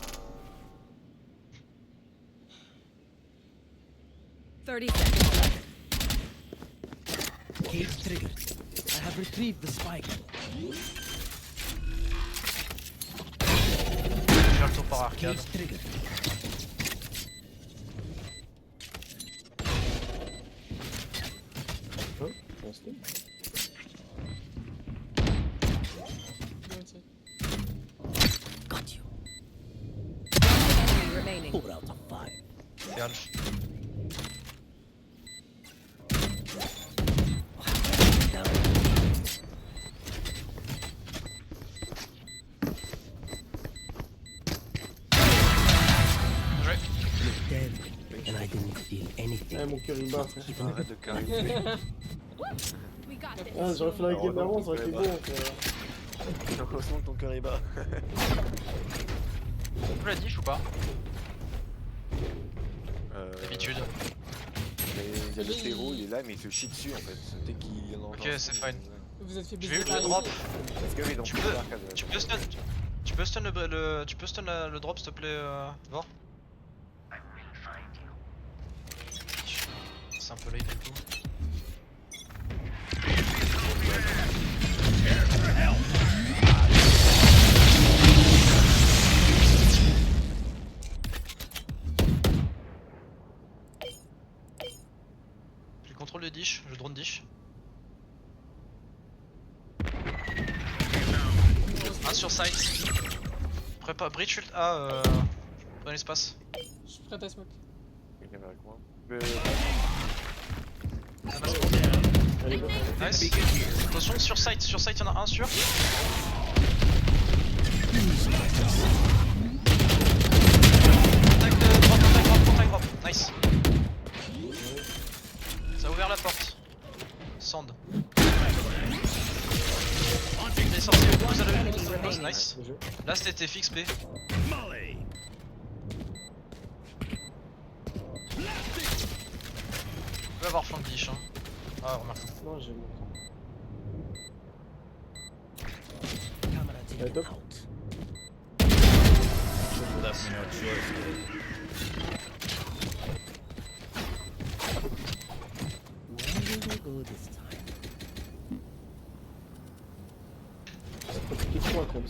30 seconds left. Cage triggered. I have retrieved the spike. Je vais faire le tour par arcade. Cage triggered. Hein? Un stun. Got you. Enemy remaining. 4 out of 5. C'est Alf. Down. Joué. You're dead. And I didn't feel anything. Ah, mon cœur il bat, frère. Even Arrête de carrer. We got this. Ah, j'aurais fait la game d'avant, ça aurait été bon, frère. Heureusement que ton cœur est bas. Vous la dish ou pas? Euh, D'habitude. Mais il y a le terreau, il est là, mais il se chie dessus en fait. Dès qu'il y en a Ok, encore un, c'est il- fine. Vous êtes fait Je vais baiser ult par le ici. drop. Parce que oui, donc Tu c'est peux- l'arcade. Tu peux stun tu peux stun le drop s'il te plaît Vor. C'est un peu late du coup. J'ai le contrôle de dish, je drone dish. Un sur site. Prépa bridge ult A dans l'espace. Je suis prêt à smoke. Quelqu'un avec moi. Allez, go. Nice. Attention sur site y'en a un sur. Contact drop. Nice. Ça a ouvert la porte. Sand. Il est sorti, vous allez le close, nice. Bien joué. Là c'était fixe B. Molly. On peut avoir flank dish hein. Ah remarque. Non, j'ai mon temps. Camera Ouais, taken top. out. Left me no choice.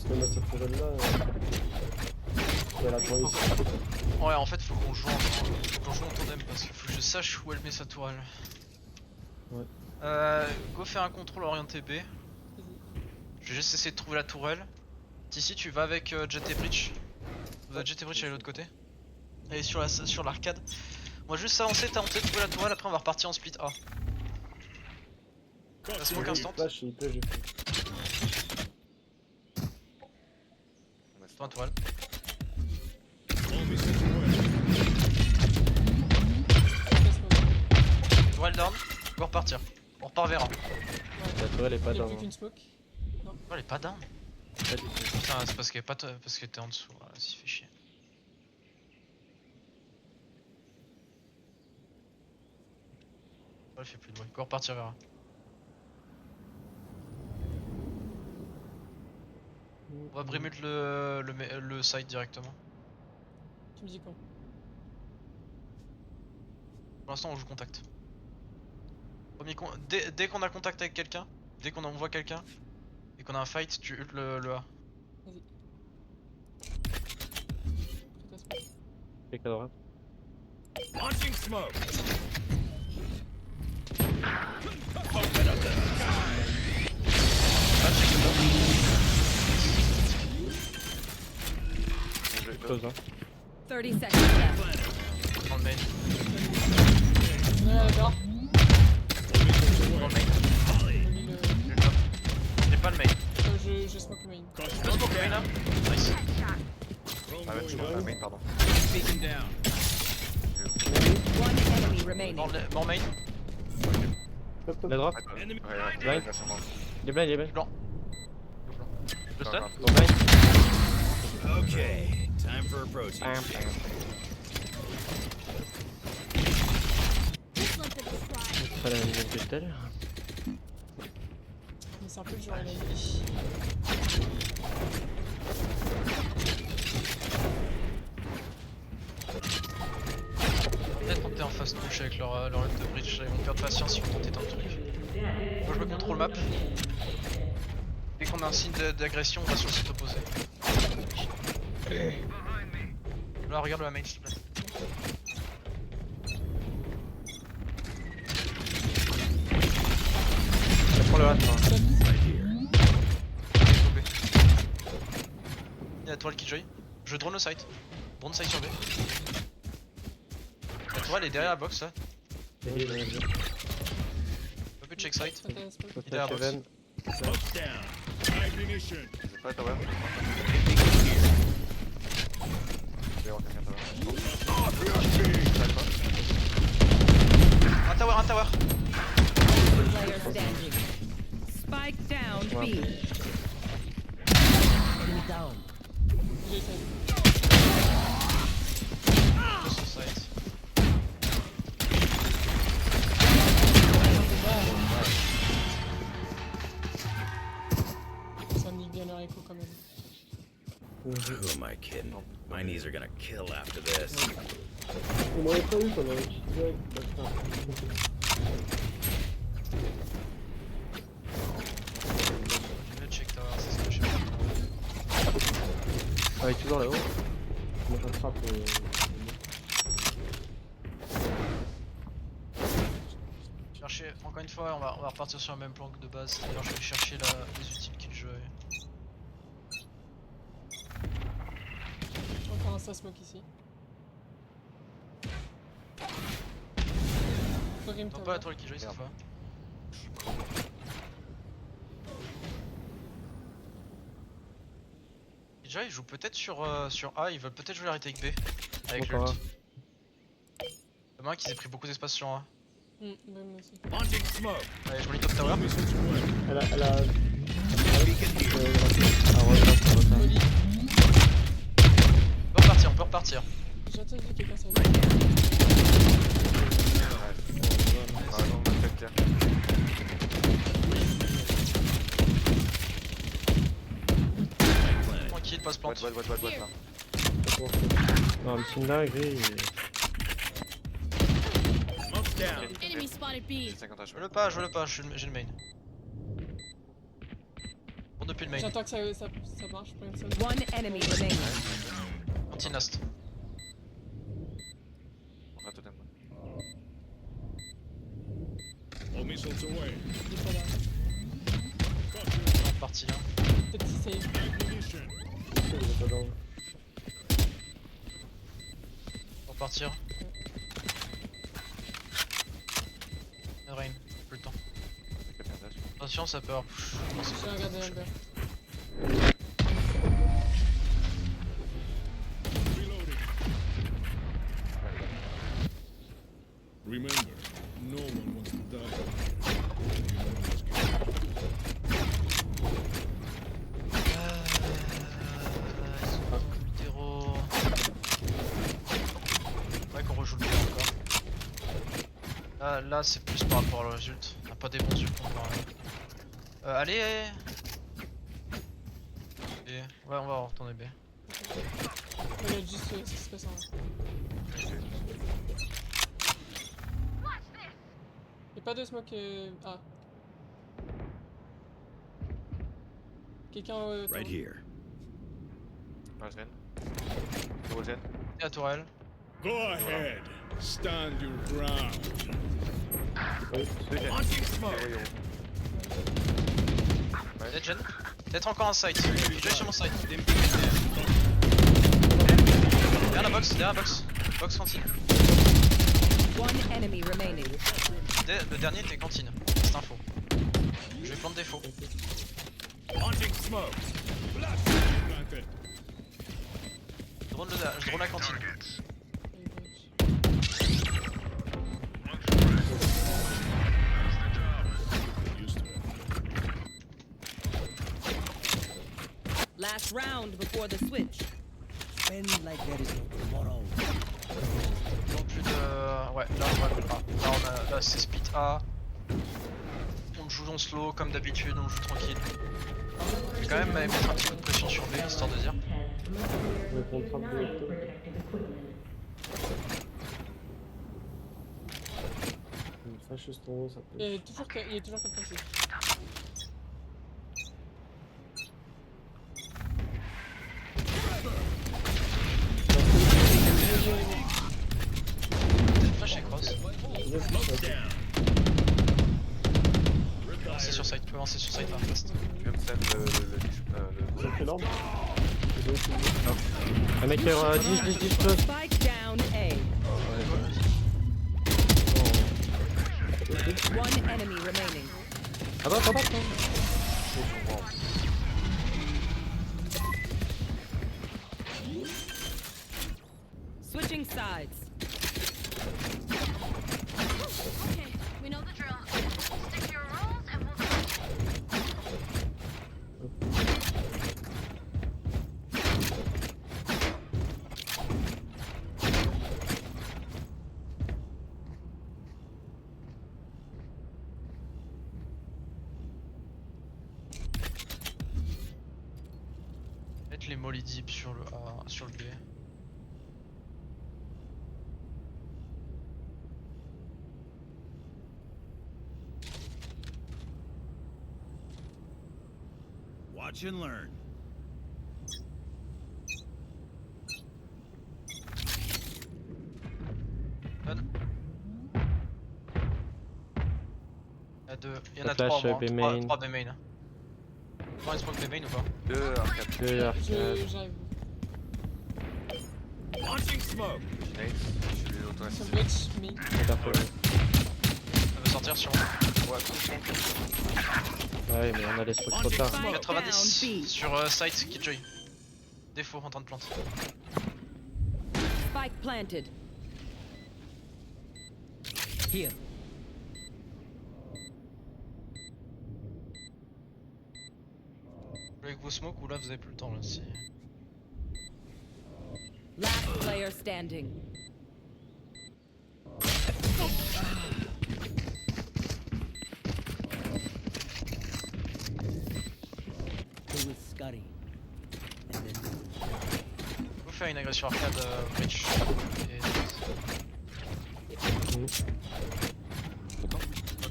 se met à cette tourelle là. Il y a la tourelle ici. Ouais, en fait, faut qu'on joue en tandem parce qu'il faut que je sache où elle met sa tourelle. Ouais. Go faire un contrôle orienté B. Je vais juste essayer de trouver la tourelle. Ici, tu vas avec Jet et Breach. Jet et Breach à l'autre côté. Et sur l'arcade. On va juste s'avancer, tenter de trouver la tourelle, après on va repartir en split A. Ça smoke instant. Flash, il peut, j'ai fait. Toi, tourelle. Only sent away. Tourelle down. Go repartir. On repart vers A. La tourelle est pas Il y a dans. plus qu'une smoke. Oh, elle est pas down. Pas du tout. Putain, c'est parce qu'elle est pas parce que t'es en dessous. Voilà, s'il fait chier. Elle fait plus de bruit. Go repartir vers A. On va brimute le site directement. Tu me dis quand? Pour l'instant, on joue contact. Dès qu'on a contact avec quelqu'un, dès qu'on envoie quelqu'un et qu'on a un fight, tu ult le A. Vas-y. Fais ta smoke. Clique à droite. Launching smoke. Close hein. 30 seconds left. Dans le main. Ouais, d'accord. Dans le main. Relis le. J'ai pas le main. Je smoke le main. Je smoke le main là. Nice. Drone Ah ouais, je going suis out. main, pardon. Beacon down. One enemy remaining. Bon main. Top, top. La drop. Ouais, Enemy. Blind. ouais, sûrement. Il est blind, il est blind. Blanc. Le stun. Bon blind. Okay, time for a protein. Bam, shake. bam. C'est pas la même game que tout à l'heure. Mais c'est un peu le genre, il a dit. Peut-être tenter en fast push avec leur ult de bridge. Ils vont perdre patience, ils vont tenter tant de trucs. Moi je me contrôle map. Dès qu'on a un signe d'agression, on va sur le site opposé. Là, regarde la main s'il te plaît. Je prends le hat. Il y a la tourelle qui joy. Je drone le site. Drone site sur B. La tourelle est derrière la box là. On peut check site. Fais ta smoke. Il est à la box. Seven. Smoke's down. Ignition. J'ai pas la tower. Je vais avoir quelqu'un tower. Un tower. Player standing. Spike down B. Enemy down. J'ai fait. Close to site. Ça me nique bien leur écho quand même. Who am I kidding? My knees are gonna kill after this. On m'aurait pas eu qu'on aurait utilisé avec la Je vais check tower, c'est ce que je fais. Ah, il est toujours là-haut. Moi j'attrape. Chercher, encore une fois, on va repartir sur le même plan que de base. C'est-à-dire, je vais chercher les utiles killjoy. Encore un smoke ici. Rim Non, tower. pas la tourelle killjoy cette fois. Killjoy joue peut-être sur A, ils veulent peut-être jouer la retake B. Avec Encore l'ult. Demain qu'ils aient pris beaucoup d'espace sur A. Même aussi. Launching smoke. Allez, je me lis top tower. Only sent away. Elle a. Beacon here. Ah, retard. Molly. On peut repartir. J'ai entendu quelqu'un sur le. Ah non, on a fait clair. Tranquille, passe plante. Boîte là. Non, le signe là, gris. Smoke's down. Enemy spotted B. J'ai 50 HP. Je veux le pas, j'ai le main. Bon de depuis le main. J'attends que ça marche, je prends une seule. One enemy remaining. Cantine last. On va totem. All missiles away. Il est pas là. Parti là. Peut-être qu'il save. Ammunition. Il est pas dans. Pour partir. Rain, plus le temps. Quelqu'un dash. Attention, ça peut avoir push. Non, c'est J'ai regardé Amber. Reloading. Remember, no one wants to die. You know this game. Héros. Ouais, qu'on rejoue le jeu encore. Là c'est plus par rapport à leur ult. On a pas des bons ults encore. Allez, allez. Et... ouais, on va retourner B. Regarde juste ce qui se passe en là. Y'a pas de smoke. Ah. Quelqu'un. Right here. Regen. Regen. Et la tourelle. Go ahead. Stand your ground. Regen. Legend. Peut-être encore un site. Je vais sur mon site. Derrière la box, Box cantine. One enemy remaining. Le dernier était cantine. C'est info. Je vais prendre des faux. Launching smoke. Planted. Je drone la cantine. Used to it. Last round before the switch. Spend like there is no tomorrow. Non plus de... ouais, là on va le A. Là c'est split A. On joue en slow comme d'habitude, on joue tranquille. Je vais quand même mettre un petit peu de pression sur B, histoire de dire. On est contrainte de lecto. Une fâcheuse ton, ça peut. Il est toujours quelqu'un ici. Flash et cross. Avancer sur site, avancer sur site là, fast. Je vais me send le Ils ont pris l'orbe. Ils ont utilisé. Un mec 10 close. Spike down A. One enemy remaining. Ah bah, attends. Switching sides. Okay, we know the drill. Stick to your rules and we'll Mettre les molly deep sur le A, sur le B. Watch and learn. Bonne. Il y en a Flash, 3 B main. 3 B main. Prends une smoke B main ou pas? 2 arcade. J'arrive. Launching smoke. Nice. Je suis auto Sur assist. glitch, mais. Ça veut sortir sur Ouais, tout Ouais, mais on a les smokes trop tard. Spike 90 down B. sur site Killjoy. Défaut en train de plante. Spike planted. Here. Vous voulez que vous smoke ou là vous avez plus le temps là si... Last player standing. They will scurry. And then Vous faire une agression arcade breach. Et...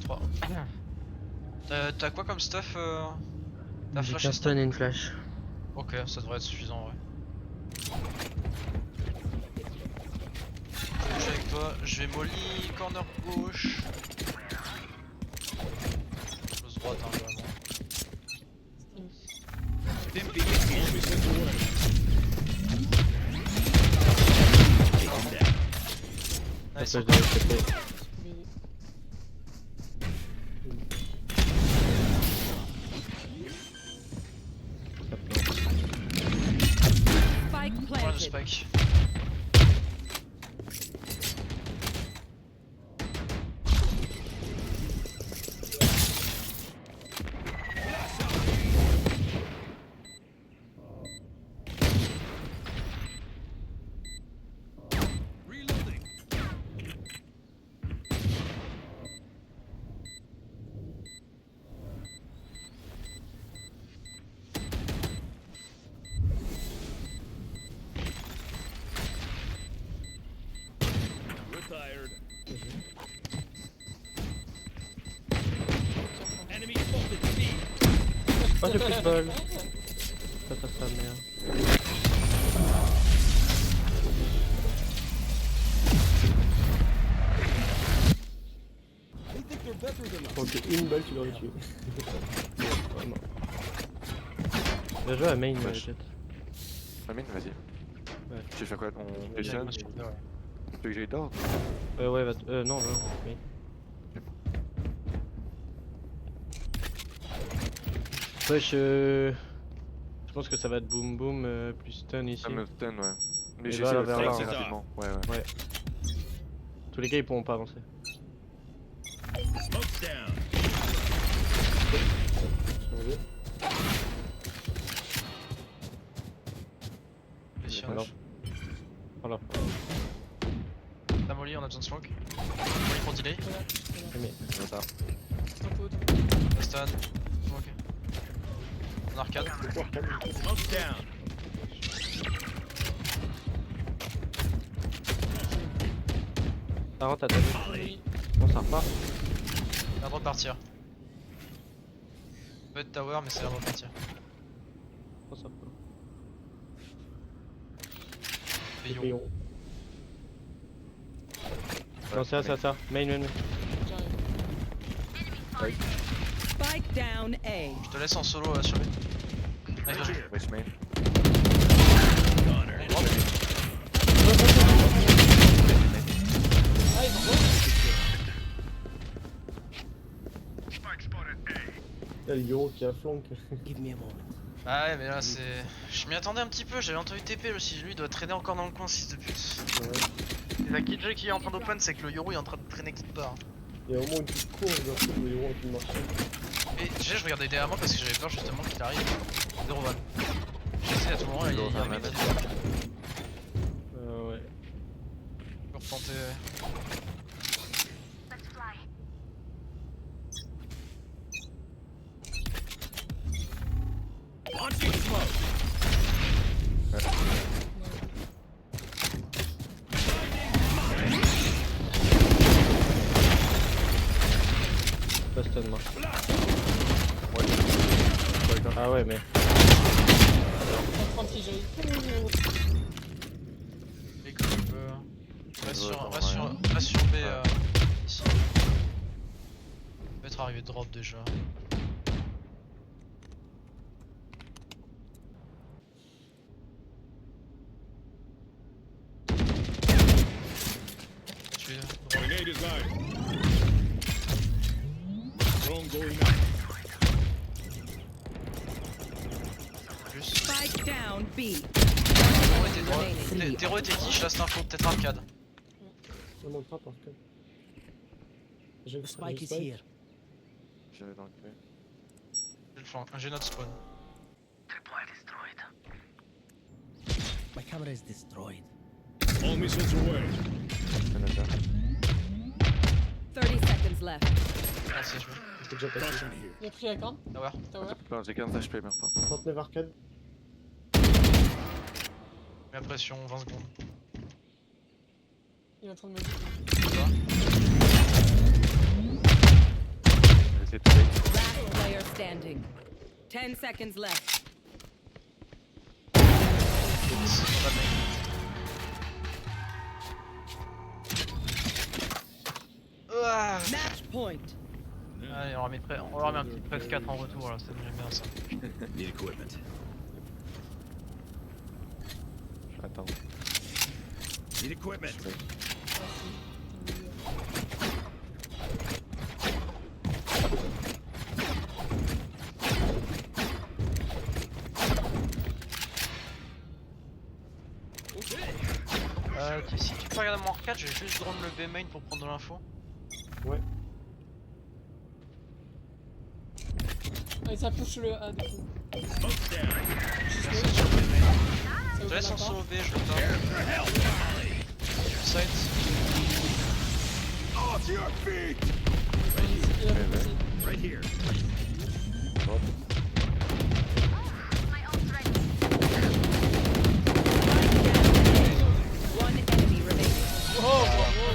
3. T'as quoi comme stuff T'as J'ai flash 15 stun stun. et une flash. Ok, ça devrait être suffisant, ouais. Je suis avec toi, je vais molly, corner gauche. Close droite, hein, vraiment. Enemy sent away. Nice, Flash de l'autre côté. Ça plante. Spike point de planted. spike. Retired. Enemy spotted B. Oh, j'ai plus de bol. Ça passe pas, merde. They think they're better than us. Ok, une balle, tu l'aurais tué. Vraiment. Bien joué à main, Wesh. Jet. Amine, vas-y. Ouais. Tu veux faire quoi? On positionne? Tu veux que j'aille d'or? Ouais, non, non, oui. Wesh, je pense que ça va être boom boom plus stun ici. Ça me stun, ouais. Mais Et j'essaie voilà, de vers faire là, assez hein. rapidement. Ouais. Tous les gars ils pourront pas avancer. Smoke's down. Survie. Les chiens. Alors. Voilà. La molly, on a besoin de smoke. Molly pour delay. Voilà. La stun. Ok. En arcade. Smoke's down. Ça rentre à damage. Bon, ça repart. Il a le droit de partir. Peut être tower, mais c'est le droit de partir. Bon, ça repart. Payons. Payons. Non, c'est ça. Main. Spike down A. Je te laisse en solo sur lui. Nice, bien joué. Wesh, main. Il y a le Euro qui a flank. Give me a moment. Ah ouais, mais là c'est. Je m'y attendais un petit peu, j'avais entendu TP aussi. Lui il doit traîner encore dans le coin, 6 de pute. Ouais. Et la Killjoy qui est en train d'open, c'est que le Yoru est en train de traîner quelque part. Il y a au moins une petite course vers le Euro qui marche. Et déjà, je regardais derrière moi parce que j'avais peur justement qu'il arrive. 0 van. J'essaie à tout moment, là, il y a un mec qui Ouais. peut retenter. Let's fly. Launching smoke. Pas stun moi. Ah ouais, mais. Et que tu peux. Va sur B ici. Peut être arrivé de drop déjà. Tu es drop. Grenade is live. Drone going out. Plus. Spike down B. Tero était qui? Je laisse l'info, peut-être arcade. On monte pas par contre. J'ai The spike is here. J'avais dans le cul. J'ai le flanc, j'ai notre spawn. My camera is destroyed. All missiles away. Canada. 30 seconds left. Merci, je veux. C'est déjà passé. Caution here. Il a pris la corne. Tower. Non, j'ai 15 HP, merde pas. 39 arcade. Mets la pression, 20 secondes. Il est en train de me dire. J'ai essayé de tuer. Last player standing. 10 seconds left. Ah. Match point. Allez, on leur met un petit 13-4 en retour là, ça j'aime bien ça. Need equipment. Attends. Need equipment. Si tu peux regarder mon arcade, je vais juste drone le B main pour prendre de l'info. Ouais. Allez, ça push le A du coup. Smoke's down. Personne sur B main. Ça Je ouvre laisse la en porte. solo B, je le tape. Side. Off your feet. Il a poussé. Right here. My ult's ready. One enemy remaining. Oh,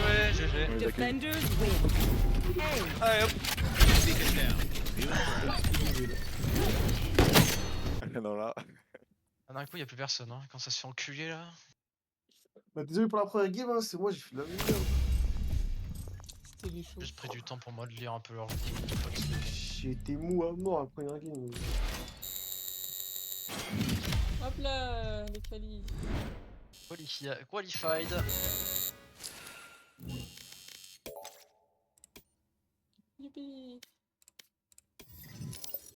ouais, GG. Defenders win. Hey. Allez hop. Beacon down. Non là. Ah, d'un coup, y'a plus personne, hein. Quand ça se fait enculer là. Bah désolé pour la première game, hein, c'est moi j'ai fait de la merde. C'était les choses. Juste pris du temps pour moi de lire un peu leur vie. J'ai été mou à mort la première game. Hop là, les qualis. Qualified. Youpi.